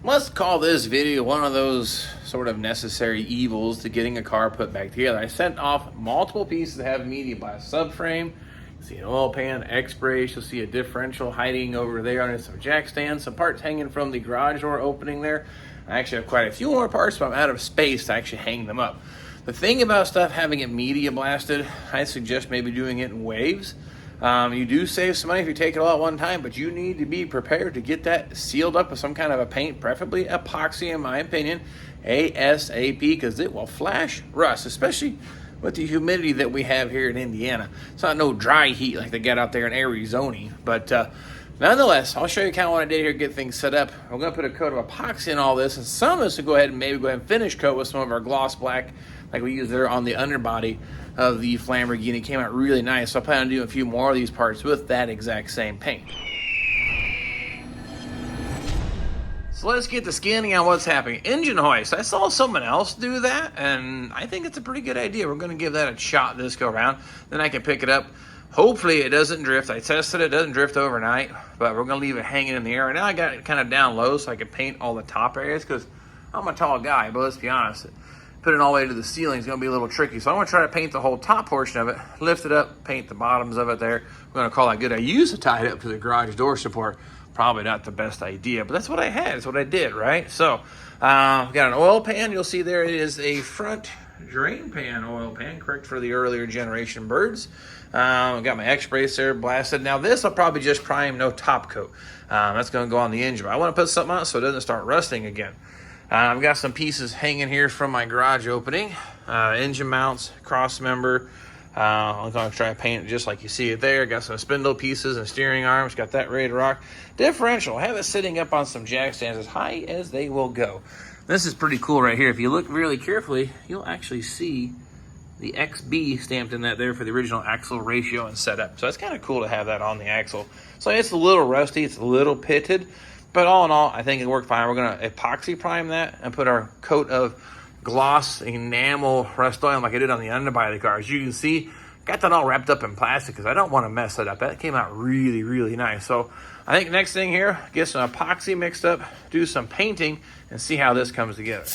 Must call this video one of those sort of necessary evils to getting a car put back together. I sent off multiple pieces that have media blast subframe. You see an oil pan, X-brace. You'll see a differential hiding over there under some jack stands, some parts hanging from the garage door opening there. I actually have quite a few more parts, but I'm out of space to actually hang them up. The thing about stuff having it media blasted, I suggest maybe doing it in waves. You do save some money if you take it all at one time, but you need to be prepared to get that sealed up with some kind of a paint, preferably epoxy in my opinion, ASAP, because it will flash rust, especially with the humidity that we have here in Indiana. It's not no dry heat like they got out there in Arizona, but nonetheless, I'll show you kind of what I did here to get things set up. I'm going to put a coat of epoxy in all this, and some of this will go ahead and finish coat with some of our gloss black like we used there on the underbody of the Lamborghini. It came out really nice, so I plan on doing a few more of these parts with that exact same paint. So let's get the skinning on what's happening. Engine hoist. I saw someone else do that, and I think it's a pretty good idea. We're going to give that a shot this go around. Then I can pick it up. Hopefully it doesn't drift. I tested it. It doesn't drift overnight, but we're going to leave it hanging in the air. Right now I got it kind of down low so I can paint all the top areas because I'm a tall guy, but let's be honest. Put it all the way to the ceiling is going to be a little tricky. So I'm going to try to paint the whole top portion of it, lift it up, paint the bottoms of it there. We're going to call that good. I used to tie it up to the garage door support. Probably not the best idea, but that's what I had. That's what I did, right? So I've got an oil pan. You'll see there it is a front drain pan oil pan, correct for the earlier generation birds. I've got my X-brace there blasted. Now this I'll probably just prime, no top coat. That's going to go on the engine. But I want to put something on it so it doesn't start rusting again. I've got some pieces hanging here from my garage opening. Engine mounts, cross member. I'm going to try to paint it just like you see it there. Got some spindle pieces and steering arms. Got that ready to rock. Differential. I have it sitting up on some jack stands as high as they will go. This is pretty cool right here. If you look really carefully, you'll actually see the XB stamped in that there for the original axle ratio and setup. So it's kind of cool to have that on the axle. So it's a little rusty. It's a little pitted. But all in all, I think it worked fine. We're going to epoxy prime that and put our coat of gloss enamel Rust-Oleum like I did on the underbody of the car. As you can see, got that all wrapped up in plastic because I don't want to mess it up. That came out really, really nice. So I think next thing here, get some epoxy mixed up, do some painting, and see how this comes together.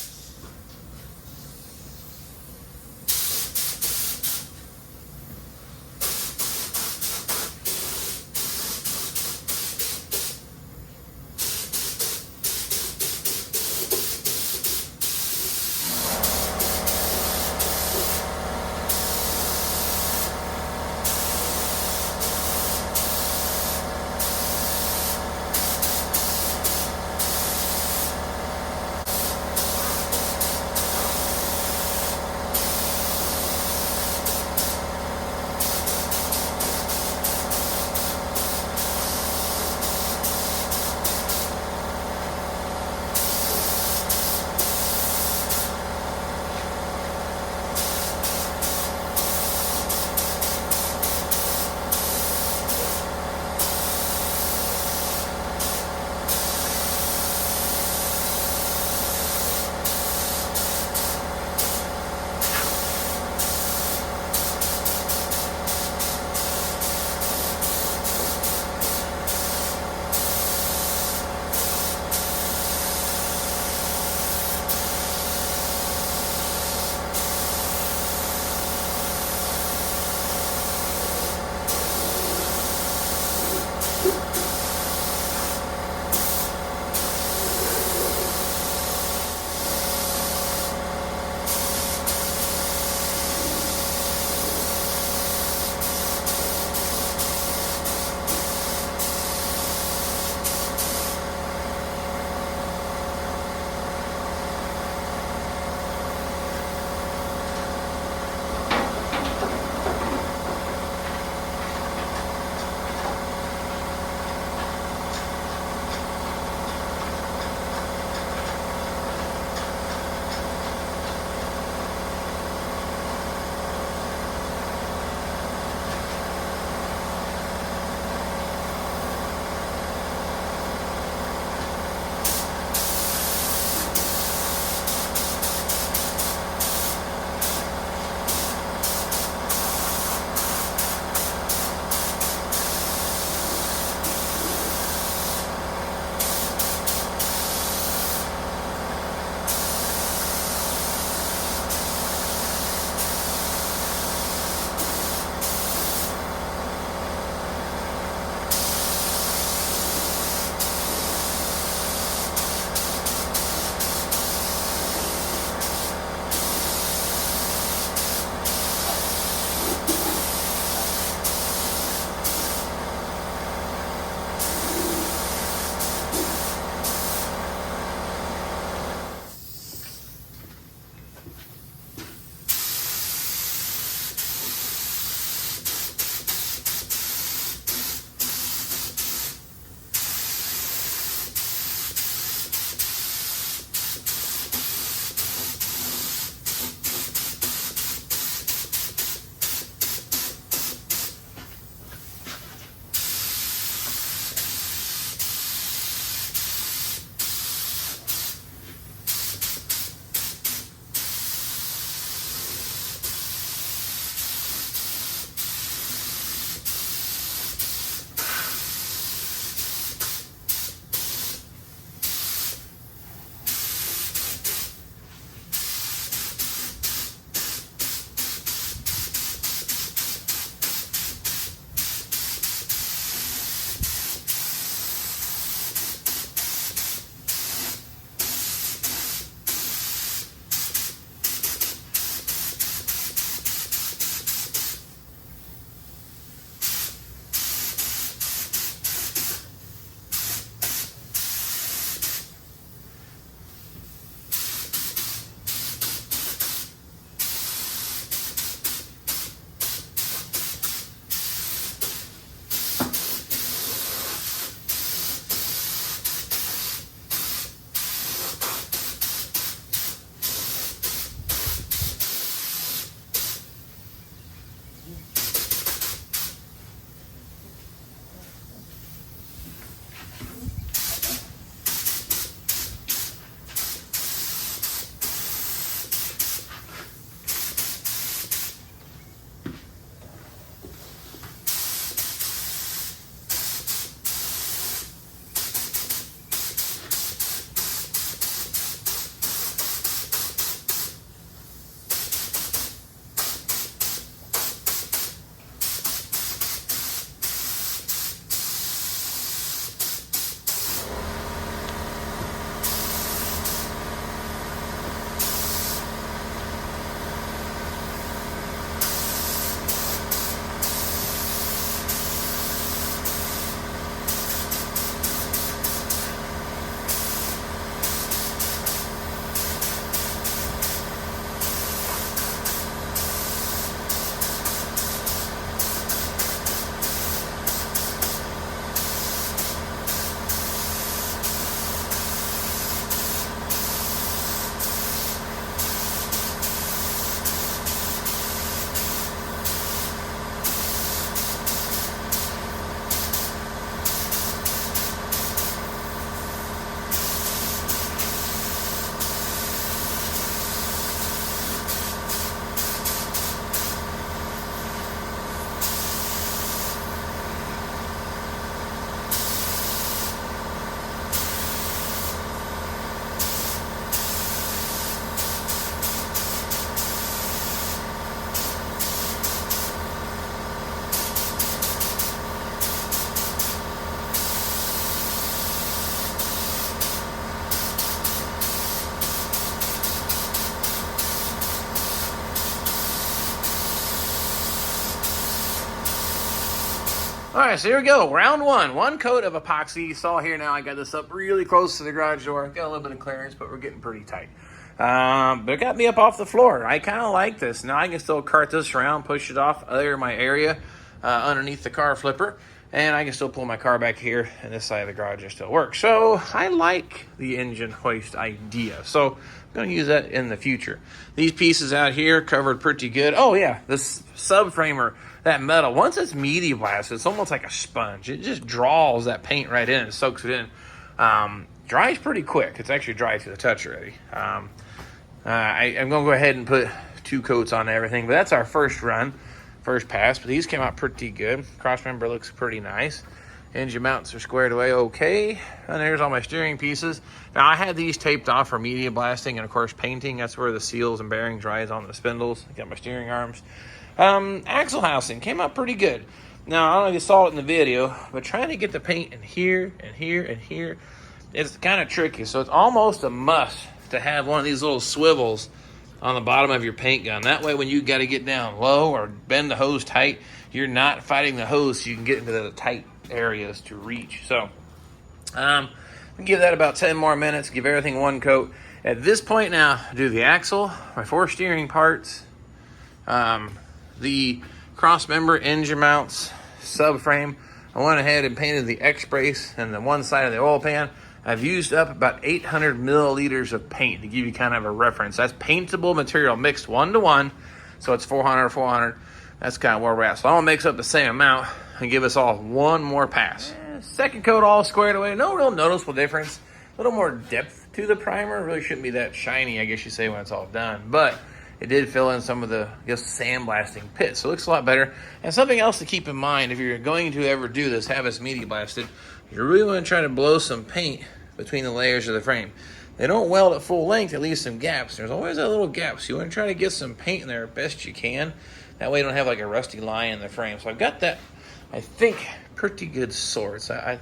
All right, so here we go. Round one. One coat of epoxy. You saw here now I got this up really close to the garage door. Got a little bit of clearance, but we're getting pretty tight. But it got me up off the floor. I kind of like this. Now I can still cart this around, push it off other my area underneath the car flipper. And I can still pull my car back here, and this side of the garage still works. So I like the engine hoist idea. So I'm going to use that in the future. These pieces out here covered pretty good. Oh yeah, this subframer, that metal, once it's media blasted, it's almost like a sponge. It just draws that paint right in and soaks it in. Dries pretty quick. It's actually dry to the touch already. I'm going to go ahead and put 2 coats on everything, but that's our first run. First pass, but these came out pretty good. Cross member looks pretty nice. Engine mounts are squared away okay. And there's all my steering pieces. Now I had these taped off for media blasting and of course painting. That's where the seals and bearings rise on the spindles. I got my steering arms. Axle housing came out pretty good. Now I don't know if you saw it in the video, but trying to get the paint in here and here and here, it's kind of tricky. So it's almost a must to have one of these little swivels on the bottom of your paint gun. That way when you got to get down low or bend the hose tight, you're not fighting the hose so you can get into the tight areas to reach. So give that about 10 more minutes, give everything 1 coat. At this point now, do the axle, my 4 steering parts, the cross member, engine mounts, subframe. I went ahead and painted the X brace and the one side of the oil pan. I've used up about 800 milliliters of paint to give you kind of a reference. That's paintable material mixed 1-to-1, so it's 400. That's kind of where we're at. So I'm gonna mix up the same amount and give us all 1 more pass. Second coat all squared away. No real noticeable difference. A little more depth to the primer. It really shouldn't be that shiny, I guess you say, when it's all done. But it did fill in some of the sandblasting pits, so it looks a lot better. And something else to keep in mind, if you're going to ever do this, have this media blasted, you really want to try to blow some paint between the layers of the frame. They don't weld at full length, it leaves some gaps. There's always that little gap, so you want to try to get some paint in there best you can. That way you don't have like a rusty line in the frame. So I've got that, I think, pretty good sorts. I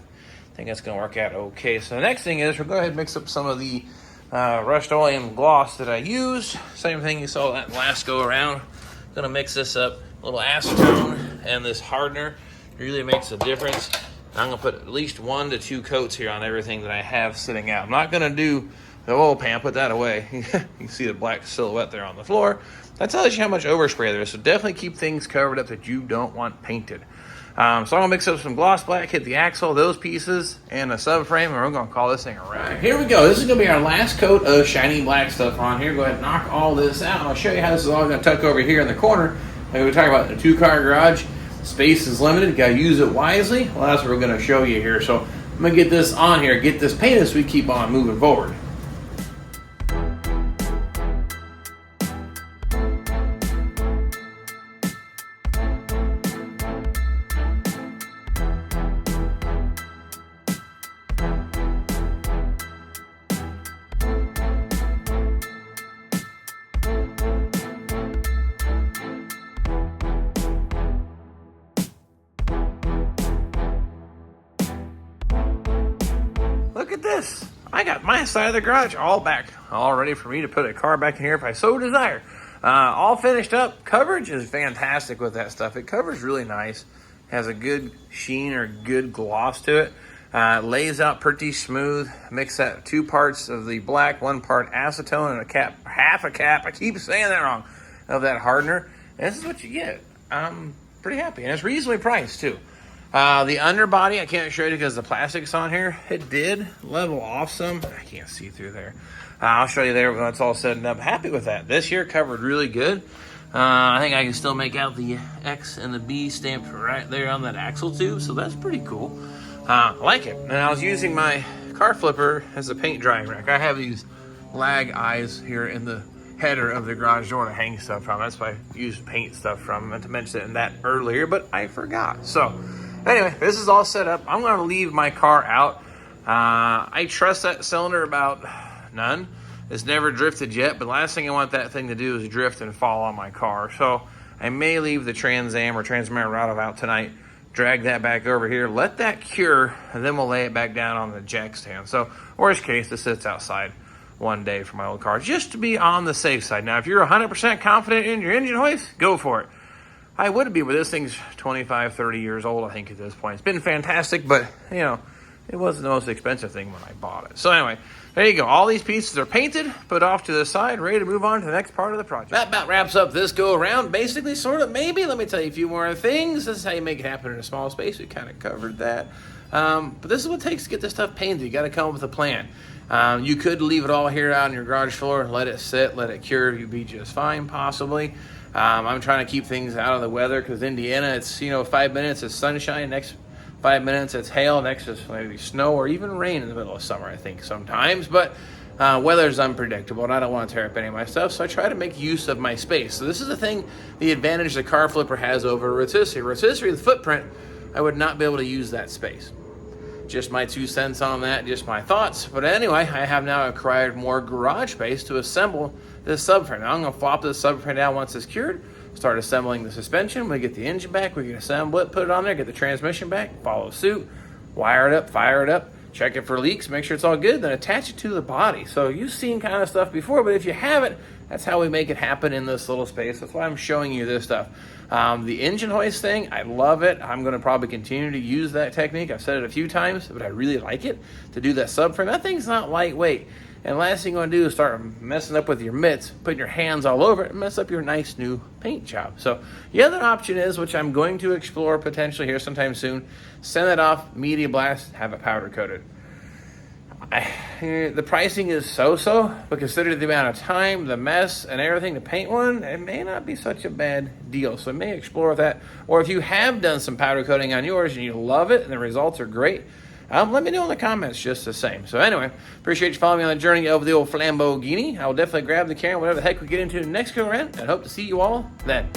think that's going to work out okay. So the next thing is we'll go ahead and mix up some of the Rust Oleum gloss that I use. Same thing you saw that last go around. Gonna mix this up. A little acetone and this hardener really makes a difference. I'm gonna put at least 1 to 2 coats here on everything that I have sitting out. I'm not gonna do the oil pan, put that away. You can see the black silhouette there on the floor. That tells you how much overspray there is, so definitely keep things covered up that you don't want painted. So I'm gonna mix up some gloss black, hit the axle, those pieces, and a subframe, and we're gonna call this thing a wrap. Here we go. This is gonna be our last coat of shiny black stuff on here. Go ahead and knock all this out, and I'll show you how this is all gonna tuck over here in the corner. Like we were talking about the 2-car garage, space is limited. You gotta use it wisely. Well, that's what we're gonna show you here. So I'm gonna get this on here, get this painted so we keep on moving forward. Look at this. I got my side of the garage all back, all ready for me to put a car back in here if I so desire. All finished up. Coverage is fantastic with that stuff. It covers really nice. Has a good sheen or good gloss to it. Lays out pretty smooth. Mix that 2 parts of the black, 1 part acetone, and a cap, half a cap, I keep saying that wrong, of that hardener. And this is what you get. I'm pretty happy. And it's reasonably priced too. The underbody, I can't show you because the plastic's on here. It did level off some. I can't see through there. I'll show you there when it's all said and done. Happy with that. This here covered really good. I think I can still make out the X and the B stamped right there on that axle tube, so that's pretty cool. I like it. And I was using my car flipper as a paint drying rack. I have these lag eyes here in the header of the garage door to hang stuff from. That's why I used paint stuff from. I meant to mention it in that earlier, but I forgot. So anyway, this is all set up. I'm going to leave my car out. I trust that cylinder about none. It's never drifted yet, but the last thing I want that thing to do is drift and fall on my car. So I may leave the Trans Am or Transmarin out tonight, drag that back over here, let that cure, and then we'll lay it back down on the jack stand. So worst case, this sits outside one day for my old car, just to be on the safe side. Now, if you're 100% confident in your engine hoist, go for it. I would be, but this thing's 25, 30 years old, I think, at this point. It's been fantastic, but, you know, it wasn't the most expensive thing when I bought it. So anyway, there you go. All these pieces are painted, put off to the side, ready to move on to the next part of the project. That about wraps up this go around. Basically, sort of, maybe. Let me tell you a few more things. This is how you make it happen in a small space. We kind of covered that. But this is what it takes to get this stuff painted. You got to come up with a plan. You could leave it all here out on your garage floor, let it sit, let it cure. You'd be just fine, possibly. I'm trying to keep things out of the weather because Indiana, it's, 5 minutes it's sunshine, next 5 minutes it's hail, next is maybe snow or even rain in the middle of summer, I think, sometimes. But weather's unpredictable, and I don't want to tear up any of my stuff, so I try to make use of my space. So this is the thing, the advantage the car flipper has over a rotisserie. Rotisserie, the footprint, I would not be able to use that space. Just my 2 cents on that, just my thoughts. But anyway, I have now acquired more garage space to assemble this subframe. Now I'm going to flop this subframe down once it's cured, start assembling the suspension. We get the engine back, we can assemble it, put it on there, get the transmission back, follow suit, wire it up, fire it up, check it for leaks, make sure it's all good, then attach it to the body. So you've seen kind of stuff before, but if you haven't, that's how we make it happen in this little space. That's why I'm showing you this stuff. The engine hoist thing, I love it. I'm going to probably continue to use that technique. I've said it a few times, but I really like it to do that subframe. That thing's not lightweight. And last thing you're going to do is start messing up with your mitts, putting your hands all over it, and mess up your nice new paint job. So the other option is, which I'm going to explore potentially here sometime soon, send that off, media blast, have it powder coated. The pricing is so-so, but considering the amount of time, the mess, and everything to paint one, it may not be such a bad deal. So I may explore that. Or if you have done some powder coating on yours and you love it and the results are great, let me know in the comments just the same. So anyway, appreciate you following me on the journey of the old Lamborghini. I will definitely grab the camera, whatever the heck we get into next go around, and hope to see you all then.